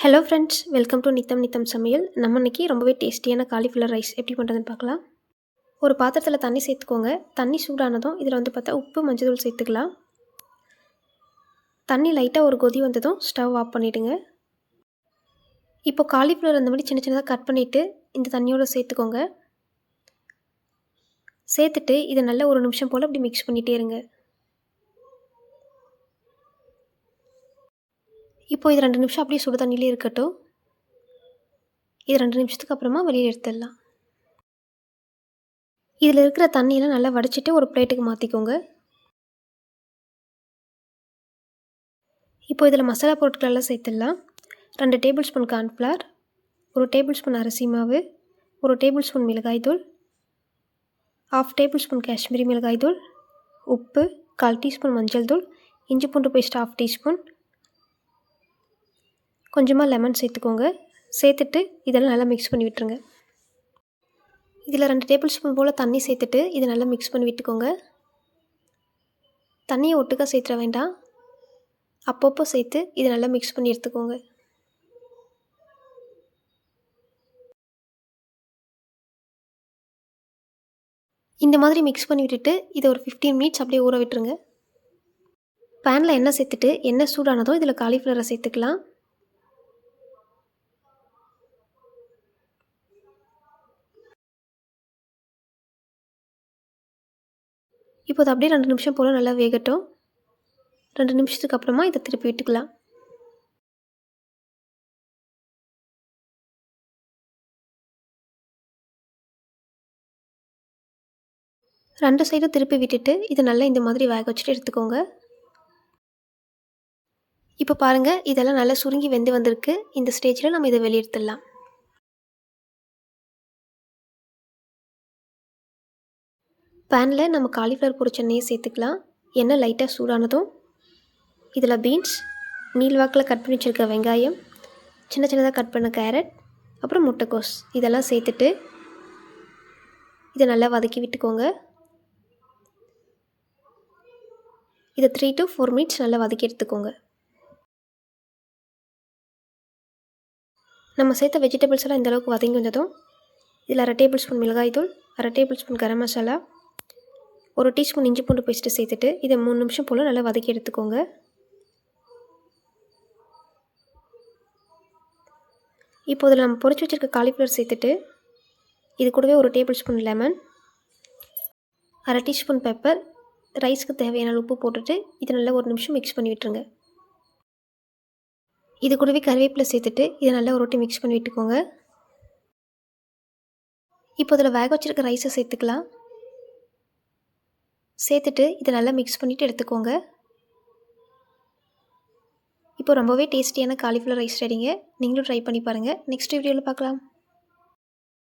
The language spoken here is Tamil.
ஹலோ ஃப்ரெண்ட்ஸ், வெல்கம் டு நித்தம் நித்தம் சமையல். நம்ம இன்னைக்கு ரொம்பவே டேஸ்டியான காலிஃப்ளவர் ரைஸ் எப்படி பண்ணுறதுன்னு பார்க்கலாம். ஒரு பாத்திரத்தில் தண்ணி சேர்த்துக்கோங்க. தண்ணி சூடானதும் இதில் பார்த்தா உப்பு, மஞ்சள் தூள் சேர்த்துக்கலாம். தண்ணி லைட்டாக ஒரு கொதி வந்ததும் ஸ்டவ் ஆஃப் பண்ணிவிடுங்க. இப்போ காலிஃப்ளவர் அந்த மாதிரி சின்ன சின்னதாக கட் பண்ணிவிட்டு இந்த தண்ணியோடு சேர்த்துக்கோங்க. சேர்த்துட்டு இதை நல்லா ஒரு நிமிஷம் போல் அப்படி மிக்ஸ் பண்ணிகிட்டே இருங்க. இப்போ இது 2 நிமிஷம் அப்படியே சுடு தண்ணியிலே இருக்கட்டும். இது 2 நிமிஷத்துக்கு அப்புறமா வெளியே எடுத்துடலாம். இதில் இருக்கிற தண்ணியெல்லாம் நல்லா வடிச்சிட்டு ஒரு பிளேட்டுக்கு மாற்றிக்கோங்க. இப்போ இதில் மசாலா பொருட்களெல்லாம் சேர்த்துடலாம். 2 table spoon cornflour, 1 table spoon அரிசி மாவு, 1 டேபிள் ஸ்பூன் மிளகாய்த்தூள், 1/2 டேபிள் ஸ்பூன் காஷ்மீரி மிளகாய்த்தூள், உப்பு, 1/4 டீஸ்பூன் மஞ்சள் தூள், இஞ்சி பூண்டு பேஸ்ட் 1/2 டீஸ்பூன், கொஞ்சமாக லெமன் சேர்த்துக்கோங்க. சேர்த்துட்டு இதெல்லாம் நல்லா மிக்ஸ் பண்ணி விட்டுருங்க. இதில் 2 டேபிள் ஸ்பூன் போல் தண்ணி சேர்த்துட்டு இதை நல்லா மிக்ஸ் பண்ணி விட்டுக்கோங்க. தண்ணியை ஒட்டுக்கா சேர்த்துட வேண்டாம், அப்பப்போ சேர்த்து இதை நல்லா மிக்ஸ் பண்ணி எடுத்துக்கோங்க. இந்த மாதிரி மிக்ஸ் பண்ணி விட்டுட்டு இதை ஒரு 15 மினிட்ஸ் அப்படியே ஊற விட்டுருங்க. பேனில் எண்ணெய் சேர்த்துட்டு எண்ணெய் சூடானதும் இதில் காலிஃப்ளவரை சேர்த்துக்கலாம். இப்போ அது அப்படியே 2 நிமிஷம் போல் நல்லா வேகட்டும். 2 நிமிஷத்துக்கு அப்புறமா இதை திருப்பி விட்டுக்கலாம். ரெண்டு சைடும் திருப்பி விட்டுட்டு இதை நல்லா இந்த மாதிரி வேக வச்சுட்டு எடுத்துக்கோங்க. இப்போ பாருங்கள், இதெல்லாம் நல்லா சுருங்கி வெந்து வந்திருக்கு. இந்த ஸ்டேஜில் நம்ம இதை வெளியே எடுத்துடலாம். பேனில் நம்ம காலிஃப்ளவர் பொரிச்ச எண்ணெயை சேர்த்துக்கலாம். எண்ணெய் லைட்டாக சூடானதும் இதில் பீன்ஸ், நீள்வாக்கில் கட் பண்ணி வச்சுருக்க வெங்காயம், சின்ன சின்னதாக கட் பண்ண கேரட், அப்புறம் முட்டைக்கோஸ் இதெல்லாம் சேர்த்துட்டு இதை நல்லா வதக்கி விட்டுக்கோங்க. இதை 3 to 4 மினிட்ஸ் நல்லா வதக்கி எடுத்துக்கோங்க. நம்ம சேர்த்த வெஜிடபிள்ஸ் எல்லாம் இந்தளவுக்கு வதங்கி வந்ததும் இதில் 1/2 டேபிள் ஸ்பூன் மிளகாய்த்தூள், 1/2 table spoon garam masala, 1 teaspoon இஞ்சி பூண்டு பேஸ்ட்டு சேர்த்துட்டு இதை 3 நிமிஷம் போல் நல்லா வதக்கி எடுத்துக்கோங்க. இப்போ இதில் நம்ம பொரிச்சு வச்சுருக்க காலிஃப்ளவர் சேர்த்துட்டு இது கூடவே 1 table spoon lemon, 1/2 teaspoon pepper, ரைஸ்க்கு தேவையான உப்பு போட்டுட்டு இதை நல்லா ஒரு நிமிஷம் மிக்ஸ் பண்ணி விட்டுருங்க. இது கூடவே கருவேப்பிலை சேர்த்துட்டு இதை நல்லா ஒரு வாட்டி மிக்ஸ் பண்ணி விட்டுக்கோங்க. இப்போ இதில் வேக வச்சுருக்க ரைஸை சேர்த்துக்கலாம். சேர்த்துட்டு இதை நல்லா மிக்ஸ் பண்ணிவிட்டு எடுத்துக்கோங்க. இப்போ ரொம்பவே டேஸ்டியான காலிஃப்ளவர் ரைஸ் ரெடிங்க. நீங்களும் ட்ரை பண்ணி பாருங்கள். நெக்ஸ்ட் வீடியோவில் பார்க்கலாம்.